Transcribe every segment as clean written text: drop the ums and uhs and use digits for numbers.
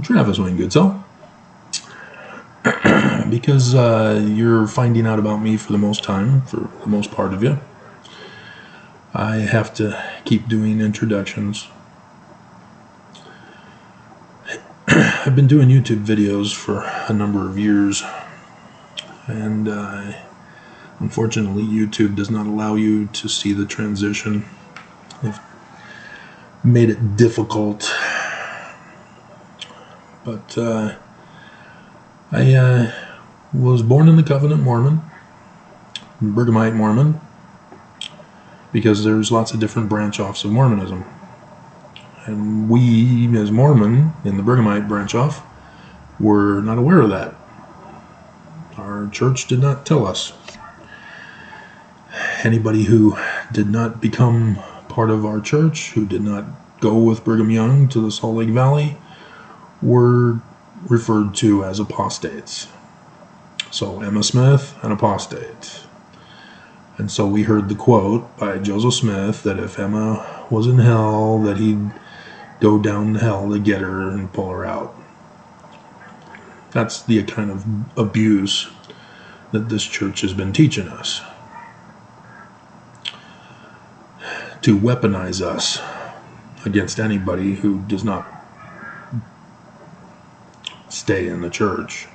Travis Wayne Goodsell. Because you're finding out about me for the most part of you, I have to keep doing introductions. I've been doing YouTube videos for a number of years, and unfortunately YouTube does not allow you to see the transition. They've made it difficult, but I was born in the Covenant Mormon, Bergamite Mormon, because there's lots of different branch-offs of Mormonism. And we, as Mormon, in the Bergamite branch-off, were not aware of that. Our church did not tell us. Anybody who did not become part of our church, who did not go with Brigham Young to the Salt Lake Valley, were referred to as apostates. So Emma Smith, an apostate. And so we heard the quote by Joseph Smith that if Emma was in hell, that he'd go down to hell to get her and pull her out. That's the kind of abuse that this church has been teaching us. To weaponize us against anybody who does not stay in the church.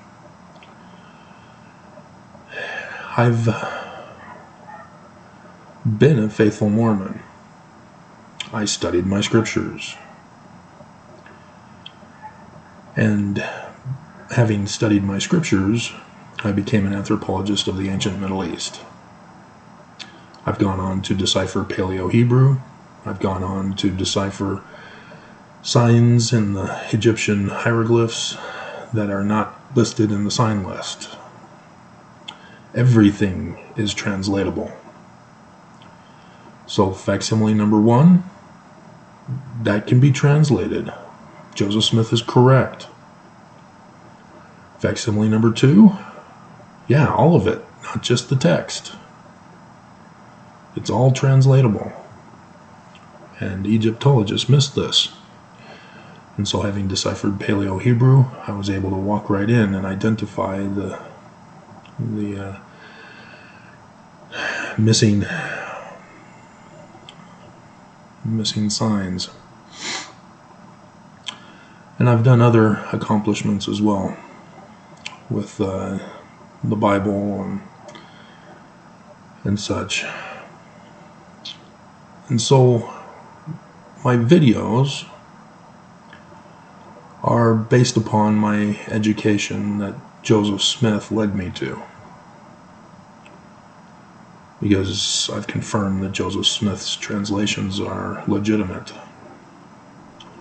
I've been a faithful Mormon. I studied my scriptures. And having studied my scriptures, I became an anthropologist of the ancient Middle East. I've gone on to decipher Paleo-Hebrew. I've gone on to decipher signs in the Egyptian hieroglyphs that are not listed in the sign list. Everything is translatable. So facsimile number 1, that can be translated. Joseph Smith is correct. Facsimile number 2, yeah, all of it, not just the text. It's all translatable. And Egyptologists missed this. And so having deciphered Paleo-Hebrew, I was able to walk right in and identify the missing signs. And I've done other accomplishments as well with the Bible and such. And so my videos are based upon my education that Joseph Smith led me to. Because I've confirmed that Joseph Smith's translations are legitimate.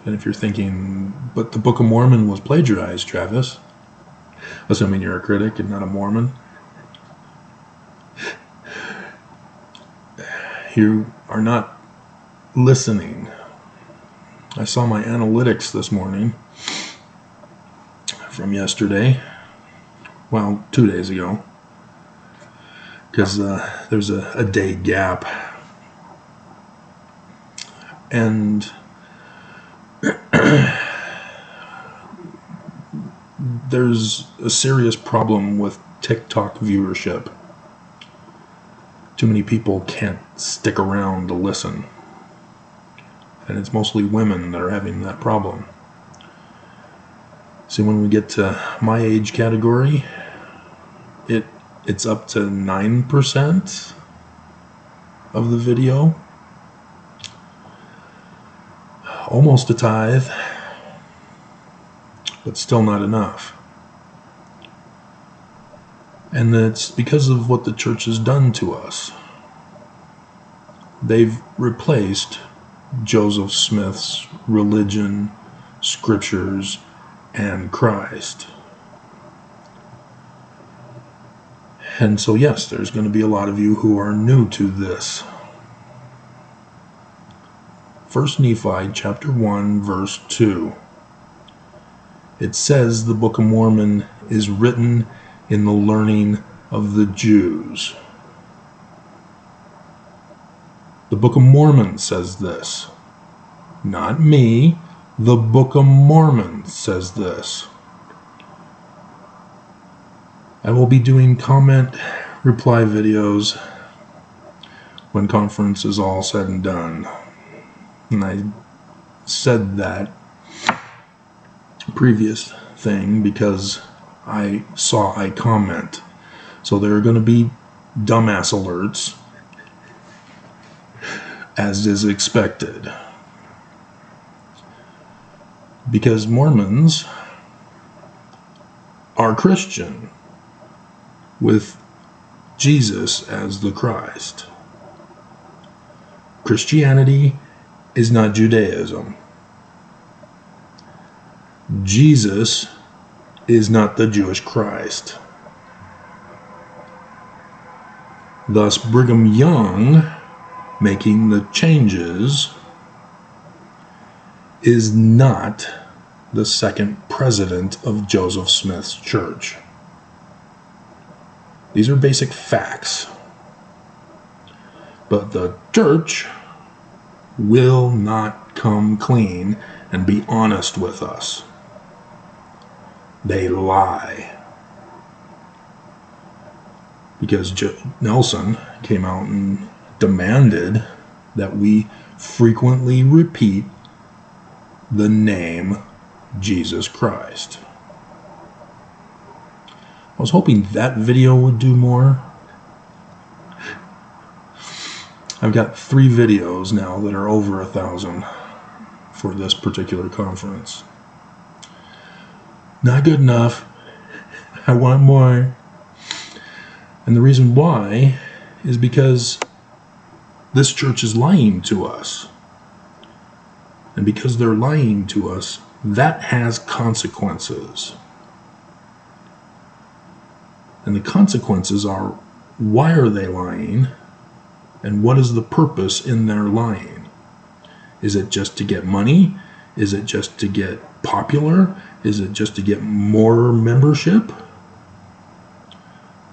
And if you're thinking, but the Book of Mormon was plagiarized, Travis, assuming you're a critic and not a Mormon, you are not listening. I saw my analytics this morning from yesterday, well, 2 days ago, because there's a day gap, and there's a serious problem with TikTok viewership. Too many people can't stick around to listen, and it's mostly women that are having that problem. See, when we get to my age category, it's up to 9% of the video. Almost a tithe, but still not enough. And it's because of what the church has done to us. They've replaced Joseph Smith's religion, scriptures, and Christ. And so yes, there's going to be a lot of you who are new to this. 1 Nephi chapter 1 verse 2. It says the Book of Mormon is written in the learning of the Jews. The Book of Mormon says this. Not me, The Book of Mormon says this. I will be doing comment-reply videos when conference is all said and done. And I said that previous thing because I saw a comment. So there are going to be dumbass alerts, as is expected. Because Mormons are Christian with Jesus as the Christ. Christianity is not Judaism. Jesus is not the Jewish Christ. Thus, Brigham Young making the changes is not the second president of Joseph Smith's church. These are basic facts. But the church will not come clean and be honest with us. They lie. Because Nelson came out and demanded that we frequently repeat the name Jesus Christ. I was hoping that video would do more. I've got 3 videos now that are over 1,000 for this particular conference. Not good enough. I want more. And the reason why is because this church is lying to us. And because they're lying to us, that has consequences. And the consequences are, why are they lying? And what is the purpose in their lying? Is it just to get money? Is it just to get popular? Is it just to get more membership?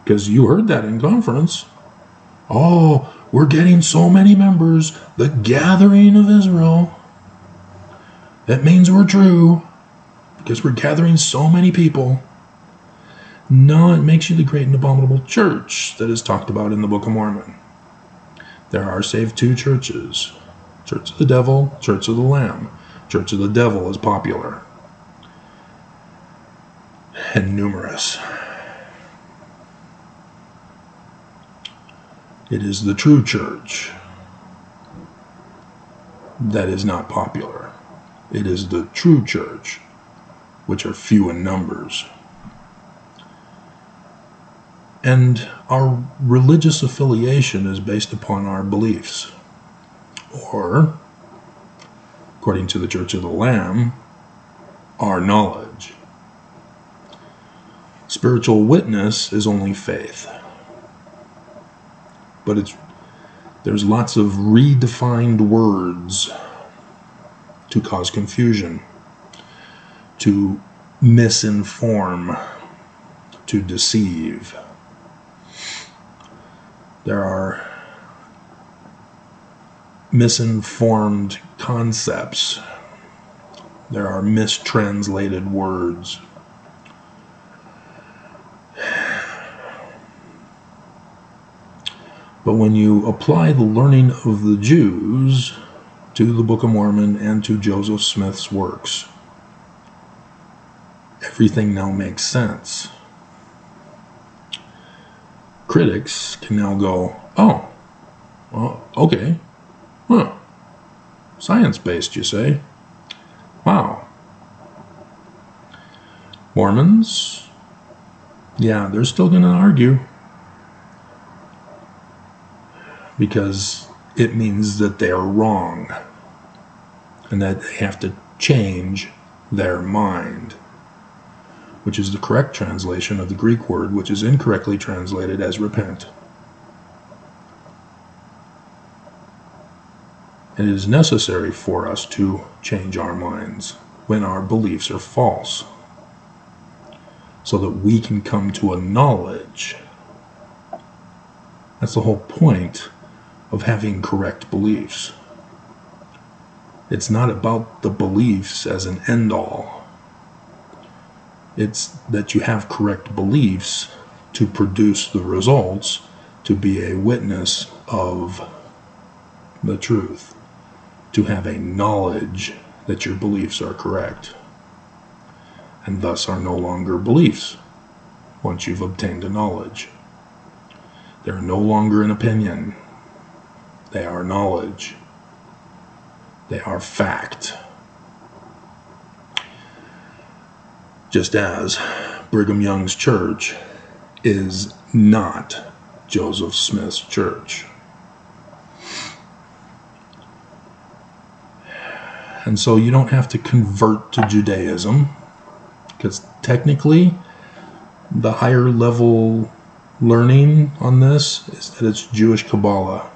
Because you heard that in conference. Oh, we're getting so many members. The gathering of Israel. That means we're true. Because we're gathering so many people. No, it makes you the great and abominable church that is talked about in the Book of Mormon. There are save 2 churches. Church of the Devil, Church of the Lamb. Church of the Devil is popular. And numerous. It is the true church that is not popular. It is the true church, which are few in numbers. And our religious affiliation is based upon our beliefs. Or, according to the Church of the Lamb, our knowledge. Spiritual witness is only faith. But there's lots of redefined words to cause confusion, to misinform, to deceive. There are misinformed concepts. There are mistranslated words. But when you apply the learning of the Jews to the Book of Mormon and to Joseph Smith's works, everything now makes sense. Critics can now go, oh, well, okay, huh, science-based, you say? Wow. Mormons, yeah, they're still going to argue. Because it means that they are wrong and that they have to change their mind, which is the correct translation of the Greek word, which is incorrectly translated as repent. And it is necessary for us to change our minds when our beliefs are false, so that we can come to a knowledge. That's the whole point of having correct beliefs. It's not about the beliefs as an end-all. It's that you have correct beliefs to produce the results, to be a witness of the truth, to have a knowledge that your beliefs are correct, and thus are no longer beliefs once you've obtained a knowledge. They're no longer an opinion. They are knowledge. They are fact. Just as Brigham Young's church is not Joseph Smith's church. And so you don't have to convert to Judaism, because technically the higher level learning on this is that it's Jewish Kabbalah.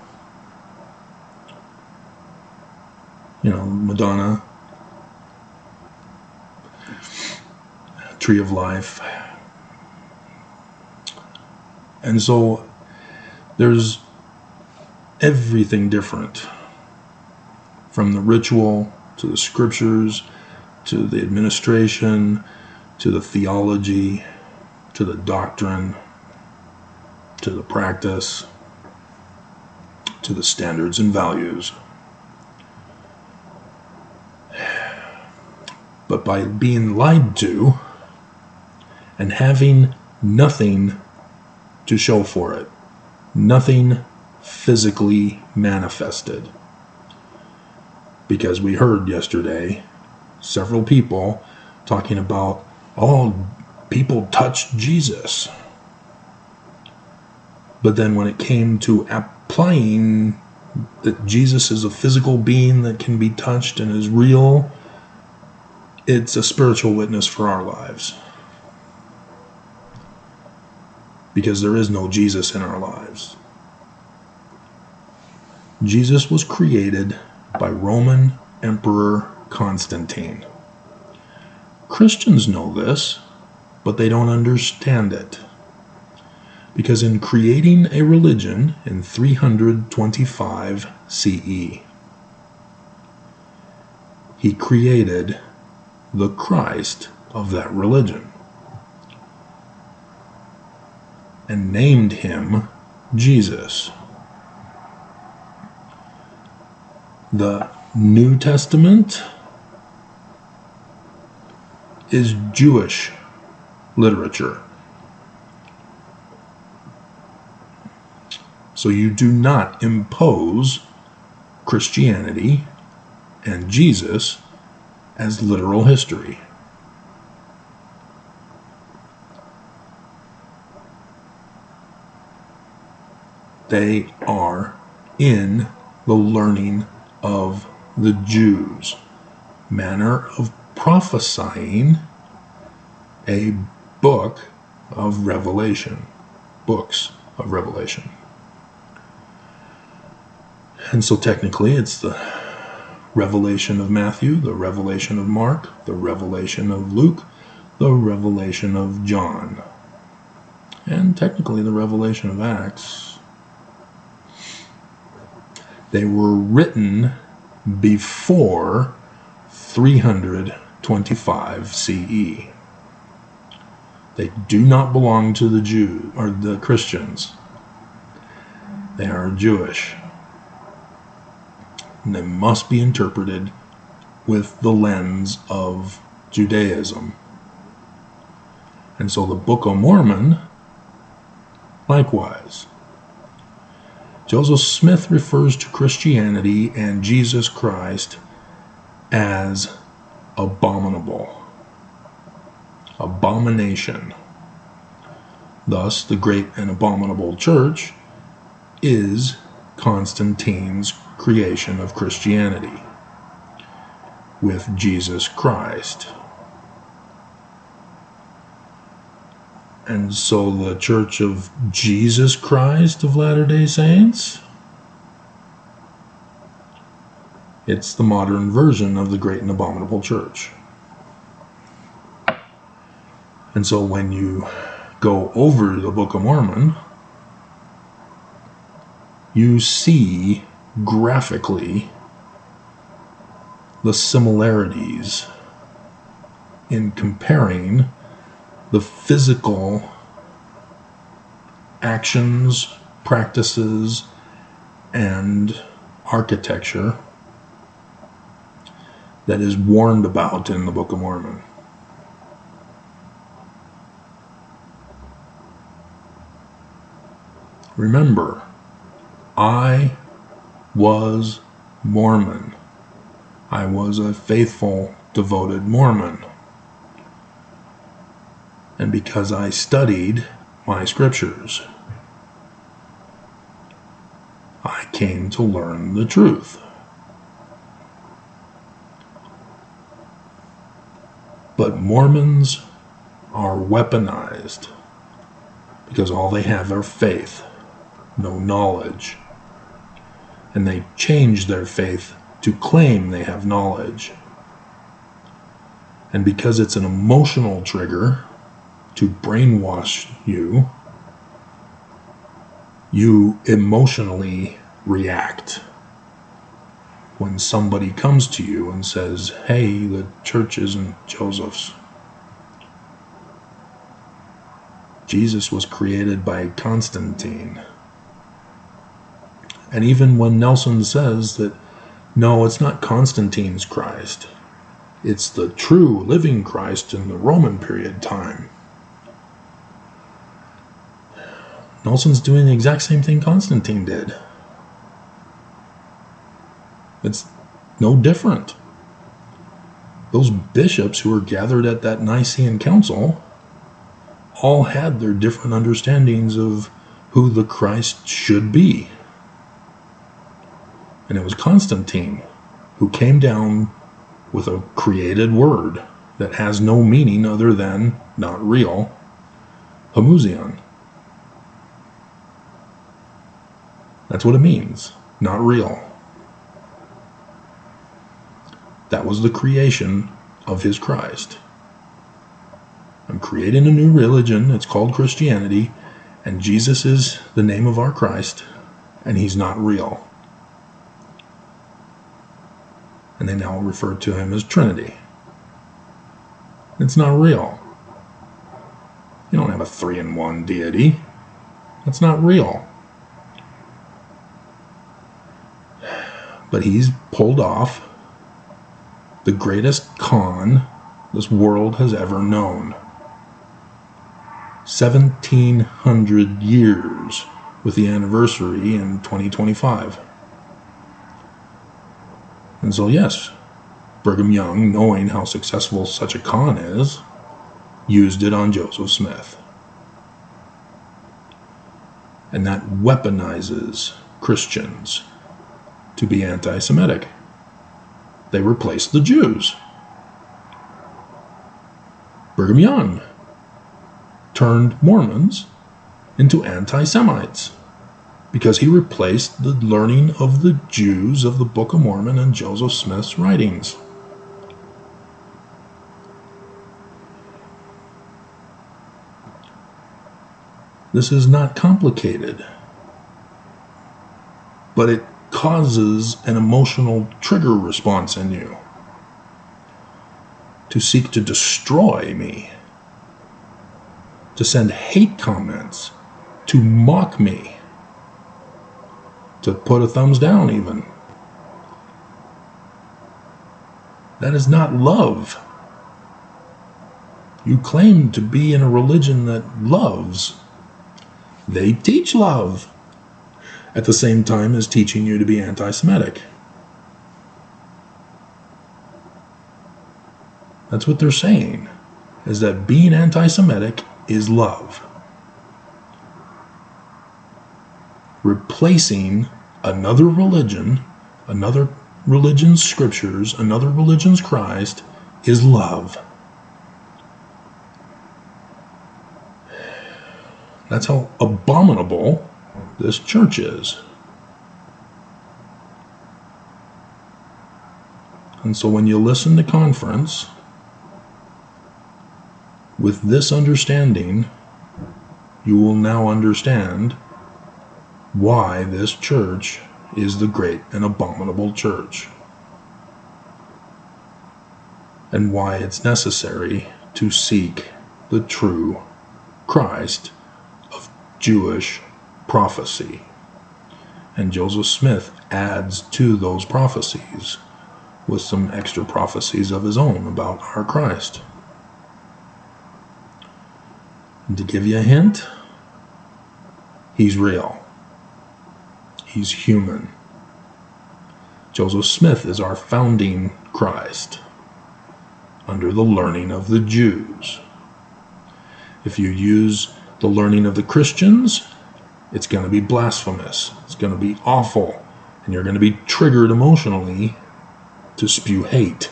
Madonna, Tree of Life. And so there's everything different, from the ritual to the scriptures to the administration to the theology to the doctrine to the practice to the standards and values. But by being lied to and having nothing to show for it, nothing physically manifested. Because we heard yesterday several people talking about, people touched Jesus. But then when it came to applying that Jesus is a physical being that can be touched and is real, it's a spiritual witness for our lives. Because there is no Jesus in our lives. Jesus was created by Roman Emperor Constantine. Christians know this, but they don't understand it. Because in creating a religion in 325 CE, he created the Christ of that religion and named him Jesus. The New Testament is Jewish literature. So you do not impose Christianity and Jesus as literal history. They are in the learning of the Jews, manner of prophesying a book of Revelation, books of Revelation. And so technically it's the revelation of Matthew, the revelation of Mark, the revelation of Luke, the revelation of John, and technically the revelation of Acts. They were written before 325 CE. They do not belong to the Jews or the Christians. They are Jewish. And they must be interpreted with the lens of Judaism. And so the Book of Mormon, likewise. Joseph Smith refers to Christianity and Jesus Christ as abominable, abomination. Thus, the great and abominable church is Constantine's creation of Christianity with Jesus Christ. And so the Church of Jesus Christ of Latter-day Saints, it's the modern version of the great and abominable church. And so when you go over the Book of Mormon, you see graphically the similarities in comparing the physical actions, practices, and architecture that is warned about in the Book of Mormon. Remember, I was Mormon. I was a faithful, devoted Mormon. And because I studied my scriptures, I came to learn the truth. But Mormons are weaponized because all they have are faith, no knowledge. And they change their faith to claim they have knowledge. And because it's an emotional trigger to brainwash you, you emotionally react when somebody comes to you and says, hey, the church isn't Joseph's. Jesus was created by Constantine. And even when Nelson says that, no, it's not Constantine's Christ, it's the true living Christ in the Roman period time. Nelson's doing the exact same thing Constantine did. It's no different. Those bishops who were gathered at that Nicene Council all had their different understandings of who the Christ should be. And it was Constantine who came down with a created word that has no meaning other than not real, homuzion. That's what it means, not real. That was the creation of his Christ. I'm creating a new religion, it's called Christianity, and Jesus is the name of our Christ, and he's not real. And they now refer to him as Trinity. It's not real. You don't have a 3-in-1 deity. That's not real. But he's pulled off the greatest con this world has ever known. 1,700 years with the anniversary in 2025. And so yes, Brigham Young, knowing how successful such a con is, used it on Joseph Smith. And that weaponizes Christians to be anti-Semitic. They replaced the Jews. Brigham Young turned Mormons into anti-Semites because he replaced the learning of the Jews of the Book of Mormon and Joseph Smith's writings. This is not complicated, but it causes an emotional trigger response in you to seek to destroy me, to send hate comments, to mock me, to put a thumbs down even. That is not love. You claim to be in a religion that loves. They teach love at the same time as teaching you to be anti-Semitic. That's what they're saying, is that being anti-Semitic is love. Replacing another religion, another religion's scriptures, another religion's Christ is love. That's how abominable this church is. And so when you listen to conference with this understanding, you will now understand why this church is the great and abominable church. and why it's necessary to seek the true Christ of Jewish prophecy. And Joseph Smith adds to those prophecies with some extra prophecies of his own about our Christ. And to give you a hint, he's real. He's human. Joseph Smith is our founding Christ under the learning of the Jews. If you use the learning of the Christians, it's going to be blasphemous. It's going to be awful. And you're going to be triggered emotionally to spew hate.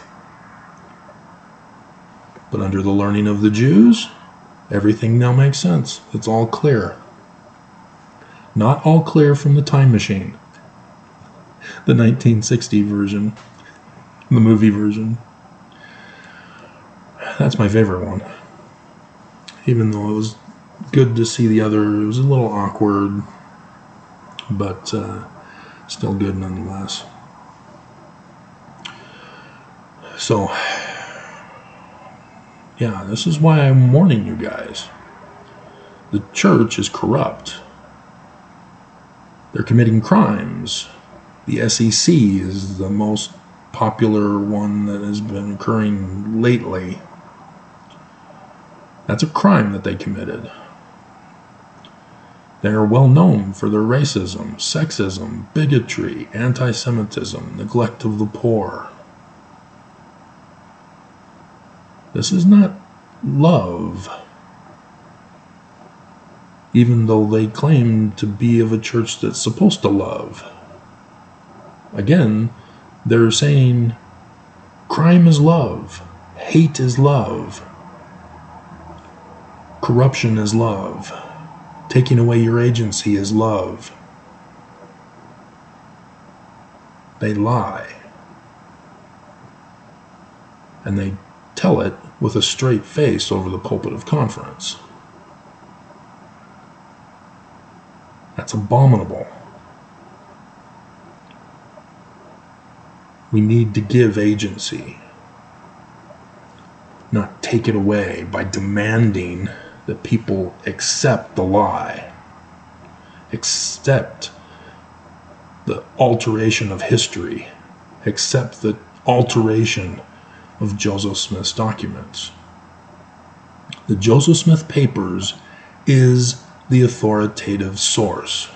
But under the learning of the Jews, everything now makes sense. It's all clear. Not all clear from the Time Machine. The 1960 version. The movie version. That's my favorite one. Even though it was good to see the other, it was a little awkward, but still good nonetheless. So, yeah, this is why I'm warning you guys. The church is corrupt. They're committing crimes. The SEC is the most popular one that has been occurring lately. That's a crime that they committed. They are well known for their racism, sexism, bigotry, anti-Semitism, neglect of the poor. This is not love, even though they claim to be of a church that's supposed to love. Again, they're saying crime is love, hate is love, corruption is love, taking away your agency is love. They lie. And they tell it with a straight face over the pulpit of conference. That's abominable. We need to give agency, not take it away by demanding that people accept the lie, accept the alteration of history, accept the alteration of Joseph Smith's documents. The Joseph Smith Papers is the authoritative source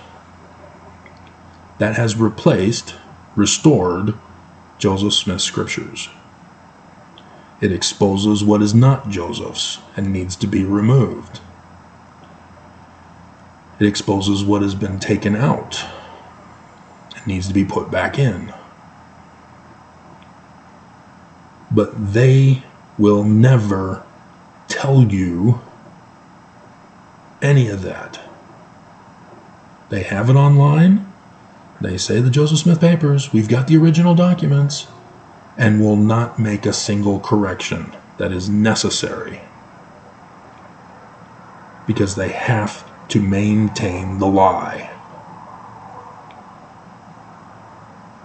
that has restored Joseph Smith's scriptures. It exposes what is not Joseph's and needs to be removed. It exposes what has been taken out and needs to be put back in. But they will never tell you any of that. They have it online. They say the Joseph Smith Papers, we've got the original documents, and will not make a single correction that is necessary because they have to maintain the lie.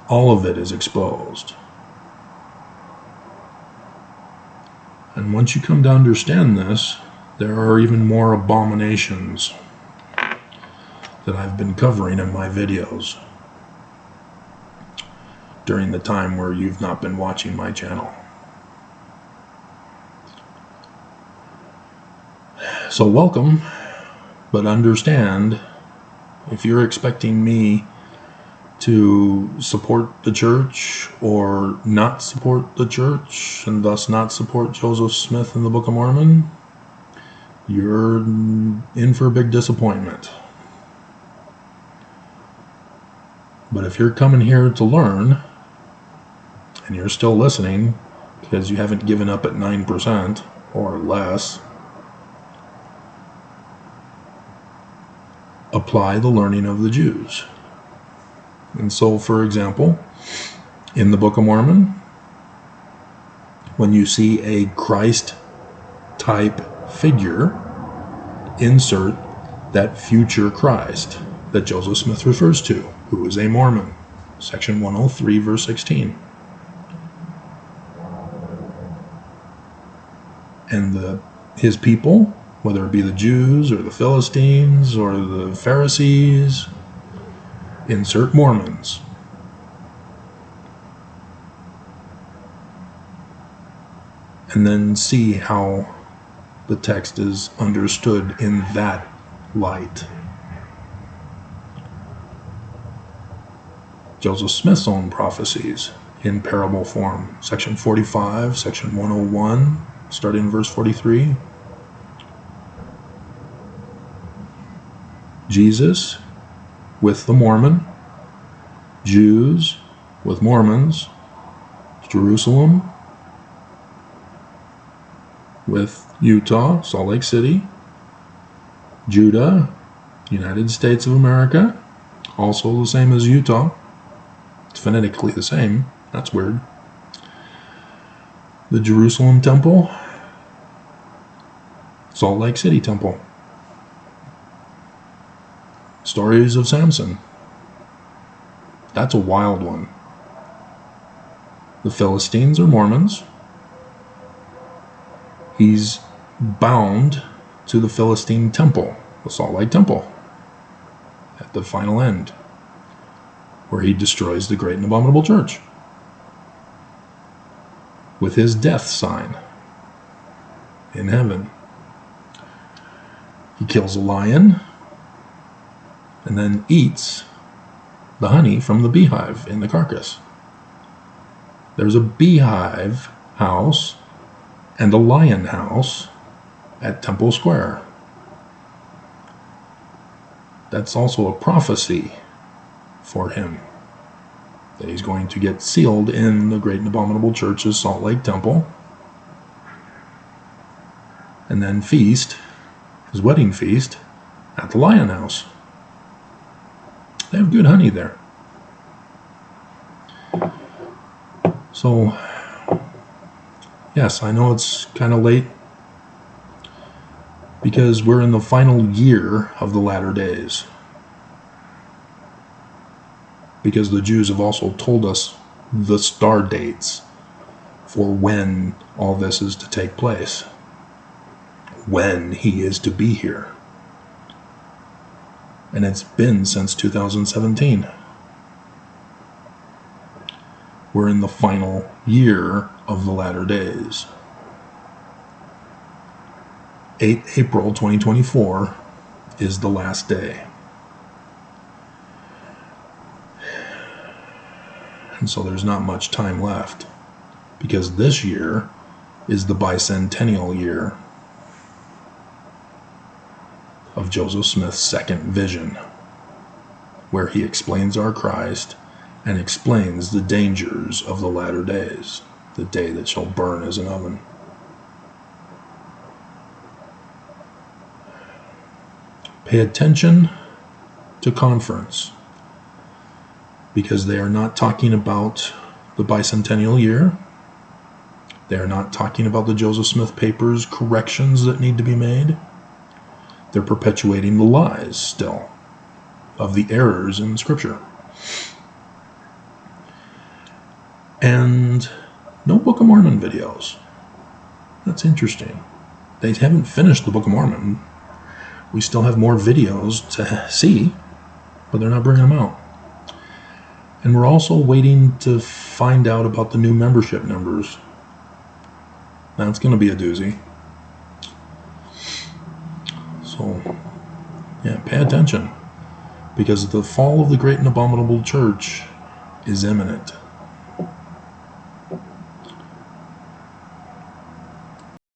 All of it is exposed. And once you come to understand this, there are even more abominations that I've been covering in my videos during the time where you've not been watching my channel. So welcome, but understand, if you're expecting me to support the church or not support the church and thus not support Joseph Smith and the Book of Mormon, you're in for a big disappointment. But if you're coming here to learn and you're still listening because you haven't given up at 9% or less, apply the learning of the Jews. And so, for example, in the Book of Mormon, when you see a Christ-type figure, insert that future Christ that Joseph Smith refers to, who is a Mormon. Section 103, verse 16. And his people, whether it be the Jews or the Philistines or the Pharisees, insert Mormons, and then see how the text is understood in that light. Joseph Smith's own prophecies in parable form. Section 45, section 101, starting in verse 43. Jesus with the Mormon, Jews with Mormons, Jerusalem with Utah, Salt Lake City, Judah, United States of America, also the same as Utah. It's phonetically the same. That's weird. The Jerusalem Temple, Salt Lake City Temple. Stories of Samson. That's a wild one. The Philistines are Mormons. He's bound to the Philistine temple, the Salt Lake Temple, at the final end, where he destroys the great and abominable church with his death sign in heaven. He kills a lion and then eats the honey from the beehive in the carcass. There's a beehive house and a lion house at Temple Square. That's also a prophecy for him, that he's going to get sealed in the great and abominable church's Salt Lake Temple, and then feast, his wedding feast, at the lion house. They have good honey there. So, yes, I know it's kind of late, because we're in the final year of the latter days. Because the Jews have also told us the star dates for when all this is to take place, when he is to be here. And it's been since 2017. We're in the final year of the latter days. 8 April 2024 is the last day. And so there's not much time left, because this year is the bicentennial year of Joseph Smith's second vision, where he explains our Christ and explains the dangers of the latter days, the day that shall burn as an oven. Pay attention to conference, because they are not talking about the bicentennial year. They are not talking about the Joseph Smith papers corrections that need to be made. They're perpetuating the lies still of the errors in Scripture. And no Book of Mormon videos. That's interesting. They haven't finished the Book of Mormon. We still have more videos to see, but they're not bringing them out. And we're also waiting to find out about the new membership numbers. That's going to be a doozy. So, yeah, pay attention, because the fall of the great and abominable church is imminent.